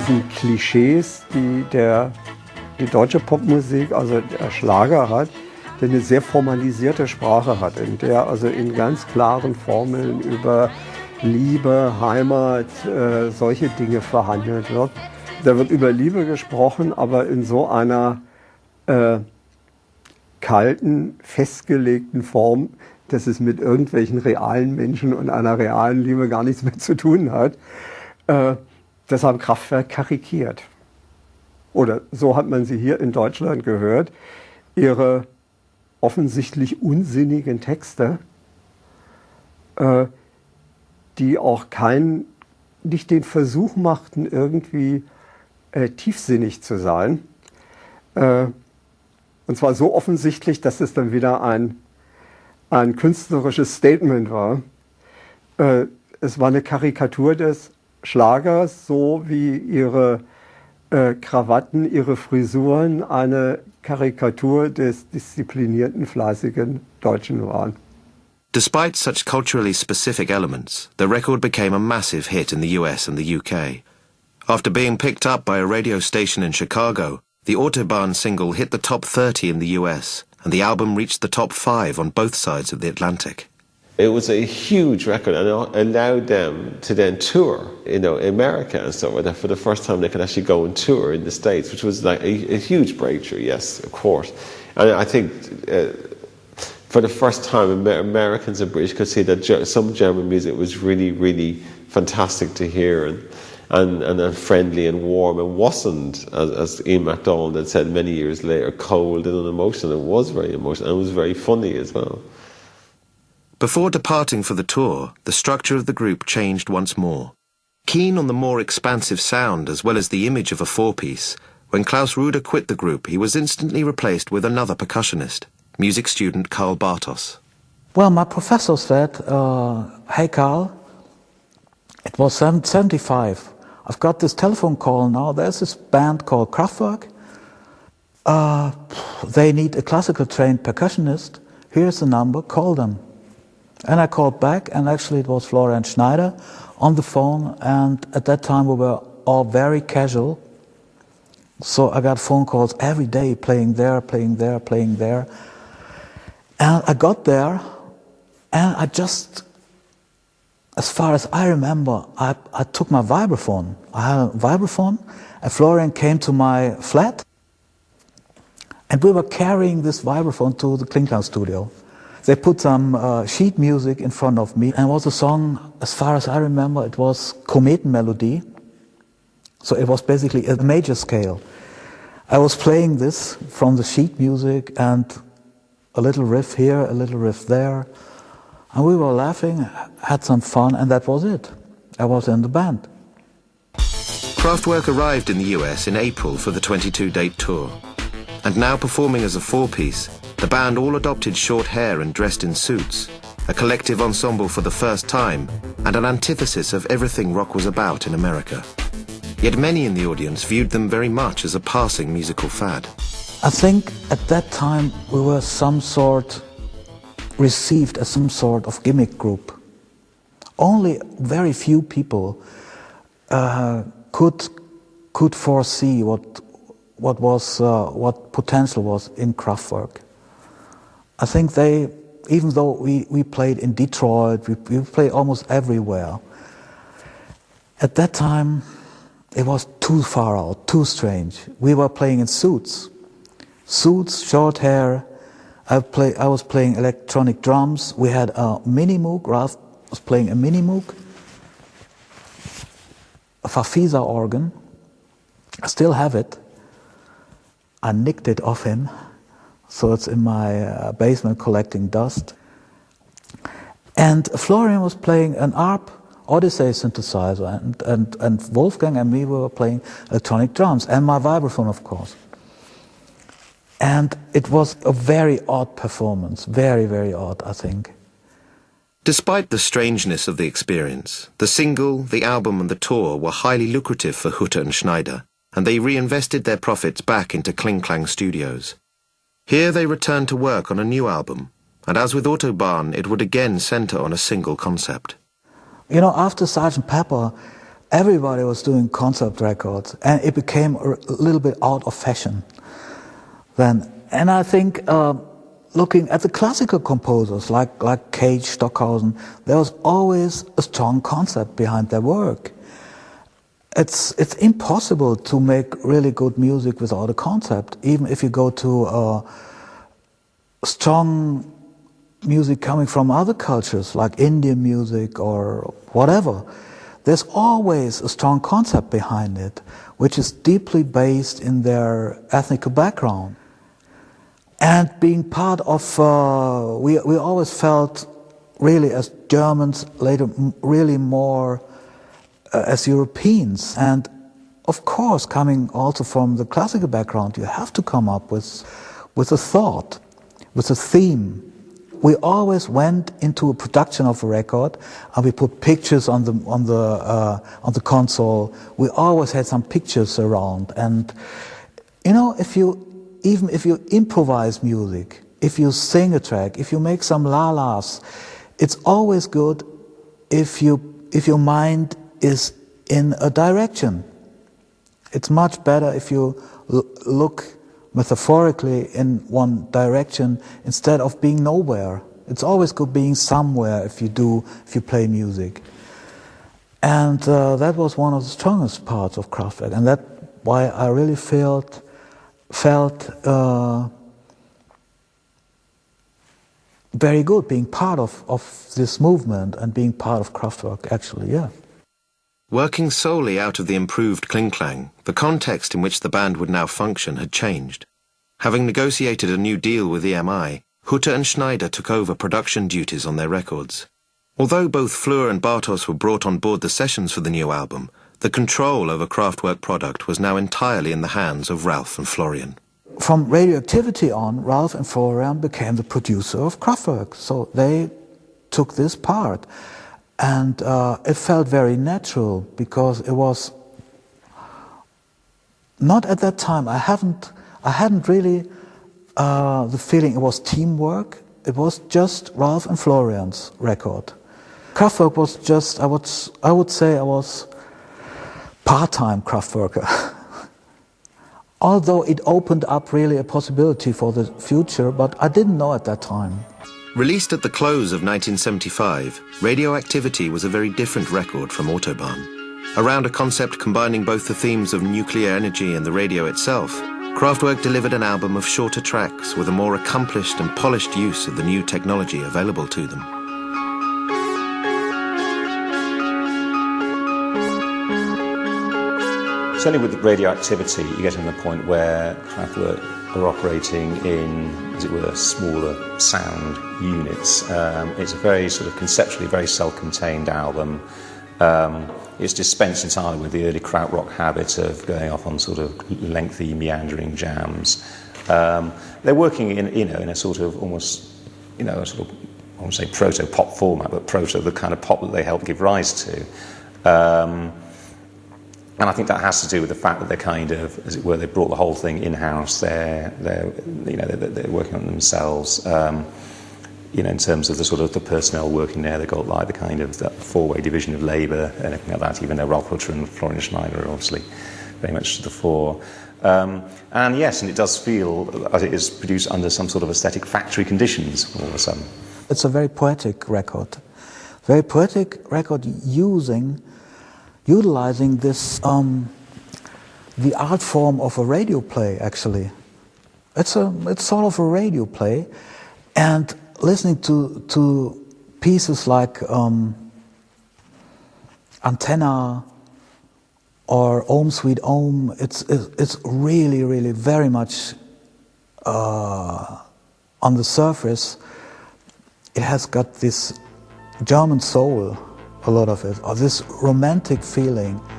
diesen Klischees, die die deutsche Popmusik, also der Schlager hat, der eine sehr formalisierte Sprache hat, in der also in ganz klaren Formeln über Liebe, Heimat, solche Dinge verhandelt wird. Da wird über Liebe gesprochen, aber in so einer kalten, festgelegten Form, dass es mit irgendwelchen realen Menschen und einer realen Liebe gar nichts mehr zu tun hat. Das haben Kraftwerk karikiert. Oder so hat man sie hier in Deutschland gehört. Ihre offensichtlich unsinnigen Texte, die auch nicht den Versuch machten, irgendwie tiefsinnig zu sein. Und zwar so offensichtlich, dass es dann wieder ein künstlerisches Statement war. Es war eine Karikatur des Schlagers, so wie ihre Krawatten, ihre Frisuren eine Karikatur des disziplinierten, fleißigen Deutschen waren. Despite such culturally specific elements, the record became a massive hit in the US and the UK. After being picked up by a radio station in Chicago, the Autobahn single hit the top 30 in the US, and the album reached the top 5 on both sides of the Atlantic. It was a huge record and it allowed them to then tour, America and stuff like that. For the first time they could actually go and tour in the States, which was like a huge breakthrough, yes, of course. And I think for the first time Americans and British could see that some German music was really, really fantastic to hear and friendly and warm, and wasn't, as Ian MacDonald had said many years later, cold and unemotional. It was very emotional and it was very funny as well. Before departing for the tour, the structure of the group changed once more. Keen on the more expansive sound as well as the image of a four-piece, when Klaus Ruder quit the group, he was instantly replaced with another percussionist, music student Karl Bartos. Well, my professor said, hey Karl, it was 75. I've got this telephone call now. There's this band called Kraftwerk. They need a classical trained percussionist. Here's the number, call them. And I called back, and actually it was Florian Schneider on the phone, and at that time we were all very casual. So I got phone calls every day, playing there, playing there, playing there. And I got there, and I just, as far as I remember, I took my vibraphone. I had a vibraphone, and Florian came to my flat, and we were carrying this vibraphone to the Klingklang studio. They put some sheet music in front of me, and it was a song, as far as I remember, it was Kometenmelodie. So it was basically a major scale. I was playing this from the sheet music, and a little riff here, a little riff there. And we were laughing, had some fun, and that was it. I was in the band. Kraftwerk arrived in the US in April for the 22-date tour. And now performing as a four-piece, the band all adopted short hair and dressed in suits, a collective ensemble for the first time, and an antithesis of everything rock was about in America. Yet many in the audience viewed them very much as a passing musical fad. I think at that time we were received as some sort of gimmick group. Only very few people could foresee what potential was in Kraftwerk. I think even though we played in Detroit, we played almost everywhere. At that time, it was too far out, too strange. We were playing in suits, short hair. I was playing electronic drums. We had a mini Moog. Ralph was playing a mini Moog, a Farfisa organ. I still have it. I nicked it off him. So it's in my basement collecting dust. And Florian was playing an ARP Odyssey synthesizer, and Wolfgang and me were playing electronic drums, and my vibraphone, of course. And it was a very odd performance, very, very odd, I think. Despite the strangeness of the experience, the single, the album and the tour were highly lucrative for Hutter and Schneider, and they reinvested their profits back into Klingklang Studios. Here they returned to work on a new album, and as with Autobahn, it would again centre on a single concept. You know, after Sgt. Pepper, everybody was doing concept records, and it became a little bit out of fashion then. And I think looking at the classical composers like Cage, Stockhausen, there was always a strong concept behind their work. It's impossible to make really good music without a concept. Even if you go to strong music coming from other cultures, like Indian music or whatever, there's always a strong concept behind it, which is deeply based in their ethnic background. And being part of, we always felt really as Germans, later really more as Europeans. And of course, coming also from the classical background, you have to come up with a thought, with a theme. We always went into a production of a record, and we put pictures on the console. We always had some pictures around, and you know, even if you improvise music, if you sing a track, if you make some la-las, it's always good if your mind is in a direction. It's much better if you look metaphorically in one direction instead of being nowhere. It's always good being somewhere if you play music. And that was one of the strongest parts of Kraftwerk, and that's why I really felt very good being part of this movement and being part of Kraftwerk, actually, yeah. Working solely out of the improved Klingklang, the context in which the band would now function had changed. Having negotiated a new deal with EMI, Hutter and Schneider took over production duties on their records. Although both Fleur and Bartos were brought on board the sessions for the new album, the control over Kraftwerk product was now entirely in the hands of Ralph and Florian. From Radioactivity on, Ralph and Florian became the producer of Kraftwerk, so they took this part. And it felt very natural, because it was not at that time. I hadn't really the feeling it was teamwork. It was just Ralph and Florian's record. Kraftwerk was just, I would say I was part-time Kraftwerker. Although it opened up really a possibility for the future, but I didn't know at that time. Released at the close of 1975, Radioactivity was a very different record from Autobahn. Around a concept combining both the themes of nuclear energy and the radio itself, Kraftwerk delivered an album of shorter tracks with a more accomplished and polished use of the new technology available to them. Certainly with Radioactivity, you're getting to the point where Kraftwerk are operating in, as it were, smaller sound units. It's a very sort of conceptually very self-contained album. It's dispensed entirely with the early krautrock habit of going off on sort of lengthy, meandering jams. They're working in a sort of almost, a sort of, I won't say proto-pop format, but proto the kind of pop that they helped give rise to. And I think that has to do with the fact that they're kind of, as it were, they brought the whole thing in-house. They're working on it themselves. In terms of the sort of the personnel working there, they've got like the kind of that four-way division of labour and everything like that. Even though Ralph Hutter and Florian Schneider are obviously very much to the fore. And yes, and it does feel as it is produced under some sort of aesthetic factory conditions all of a sudden. It's a very poetic record. Very poetic record utilizing this, the art form of a radio play, actually. It's sort of a radio play, and listening to pieces like Antenna or Om Sweet Om, it's really, really very much on the surface. It has got this German soul, a lot of it, or this romantic feeling.